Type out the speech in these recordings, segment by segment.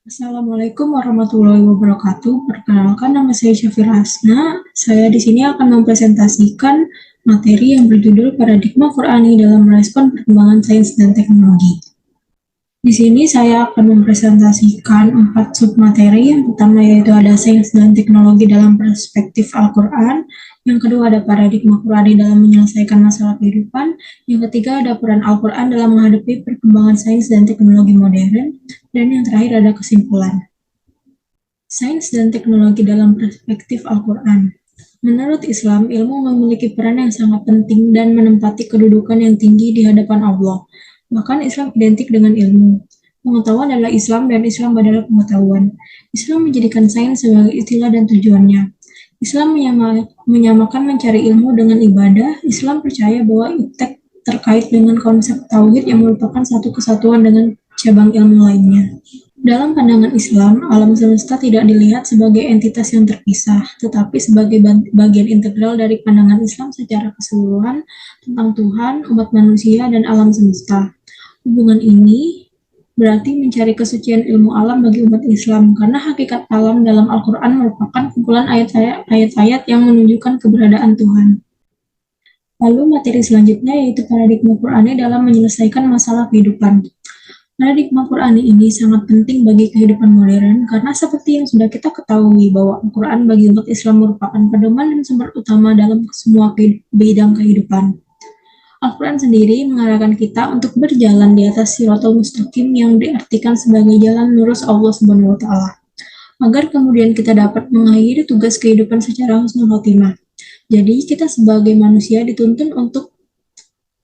Assalamualaikum warahmatullahi wabarakatuh. Perkenalkan, nama saya Syafir Hasna. Saya di sini akan mempresentasikan materi yang berjudul Paradigma Qur'ani dalam Merespon Perkembangan Sains dan Teknologi. Di sini saya akan mempresentasikan 4 submateri. Yang pertama yaitu ada sains dan teknologi dalam perspektif Al-Quran. Yang kedua ada paradigma Qur'ani dalam menyelesaikan masalah kehidupan. Yang ketiga ada peran Al-Quran dalam menghadapi perkembangan sains dan teknologi modern. Dan yang terakhir ada kesimpulan. Sains dan teknologi dalam perspektif Al-Quran. Menurut Islam, ilmu memiliki peran yang sangat penting dan menempati kedudukan yang tinggi di hadapan Allah. Bahkan Islam identik dengan ilmu. Pengetahuan adalah Islam dan Islam adalah pengetahuan. Islam menjadikan sains sebagai istilah dan tujuannya. Islam menyamakan mencari ilmu dengan ibadah. Islam percaya bahwa iptek terkait dengan konsep tauhid yang merupakan satu kesatuan dengan cabang ilmu lainnya. Dalam pandangan Islam, alam semesta tidak dilihat sebagai entitas yang terpisah, tetapi sebagai bagian integral dari pandangan Islam secara keseluruhan tentang Tuhan, umat manusia, dan alam semesta. Hubungan ini berarti mencari kesucian ilmu alam bagi umat Islam, karena hakikat alam dalam Al-Quran merupakan kumpulan ayat-ayat yang menunjukkan keberadaan Tuhan. Lalu materi selanjutnya yaitu paradigma Qur'ani dalam menyelesaikan masalah kehidupan. Paradigma Qur'ani ini sangat penting bagi kehidupan modern karena seperti yang sudah kita ketahui bahwa Al-Quran bagi umat Islam merupakan pedoman dan sumber utama dalam semua bidang kehidupan. Al-Quran sendiri mengarahkan kita untuk berjalan di atas Shiratal Mustaqim yang diartikan sebagai jalan lurus Allah Subhanahu wa Ta'ala, agar kemudian kita dapat mengakhiri tugas kehidupan secara husnul khotimah. Jadi kita sebagai manusia dituntun untuk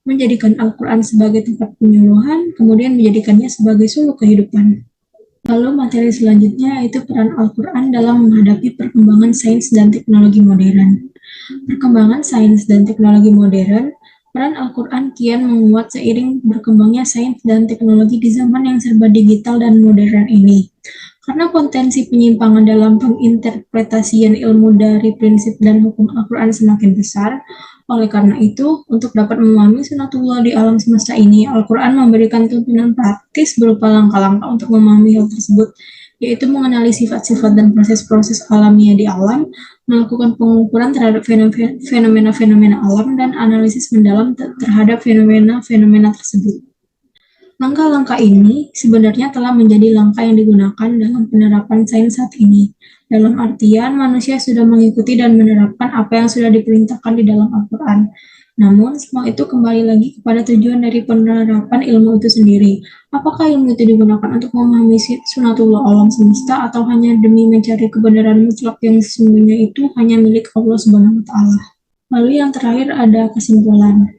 menjadikan Al-Quran sebagai tempat penyuluhan, kemudian menjadikannya sebagai suluk kehidupan. Lalu materi selanjutnya yaitu peran Al-Quran dalam menghadapi perkembangan sains dan teknologi modern. Perkembangan sains dan teknologi modern, peran Al-Quran kian menguat seiring berkembangnya sains dan teknologi di zaman yang serba digital dan modern ini. Karena potensi penyimpangan dalam penginterpretasian ilmu dari prinsip dan hukum Al-Quran semakin besar, oleh karena itu, untuk dapat memahami sunatullah di alam semesta ini, Al-Quran memberikan tuntunan praktis berupa langkah-langkah untuk memahami hal tersebut, yaitu mengenali sifat-sifat dan proses-proses alamiah di alam, melakukan pengukuran terhadap fenomena-fenomena alam, dan analisis mendalam terhadap fenomena-fenomena tersebut. Langkah-langkah ini sebenarnya telah menjadi langkah yang digunakan dalam penerapan sains saat ini. Dalam artian, manusia sudah mengikuti dan menerapkan apa yang sudah diperintahkan di dalam Al-Quran. Namun, semua itu kembali lagi kepada tujuan dari penerapan ilmu itu sendiri. Apakah ilmu itu digunakan untuk memahami sunatullah alam semesta atau hanya demi mencari kebenaran mutlak yang sesungguhnya itu hanya milik Allah Subhanahu wa Ta'ala. Lalu yang terakhir ada kesimpulan.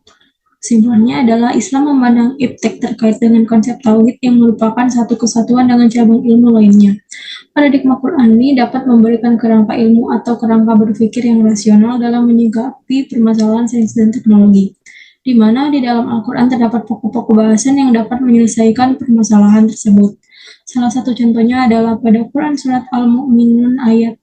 Kesimpulannya adalah Islam memandang iptek terkait dengan konsep tauhid yang merupakan satu kesatuan dengan cabang ilmu lainnya. Paradigma Qur'ani dapat memberikan kerangka ilmu atau kerangka berpikir yang rasional dalam menyikapi permasalahan sains dan teknologi, di mana di dalam Al-Quran terdapat pokok-pokok bahasan yang dapat menyelesaikan permasalahan tersebut. Salah satu contohnya adalah pada Quran Surat Al-Mu'minun ayat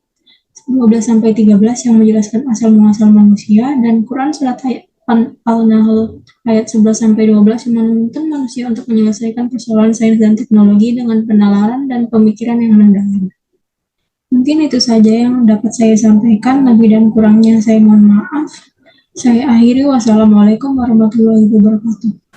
12-13 yang menjelaskan asal-muasal manusia, dan Quran Surat Al-Nahl ayat 11-12 yang menuntun manusia untuk menyelesaikan persoalan sains dan teknologi dengan penalaran dan pemikiran yang mendalam. Mungkin itu saja yang dapat saya sampaikan, lebih dan kurangnya saya mohon maaf. Saya akhiri, wassalamualaikum warahmatullahi wabarakatuh.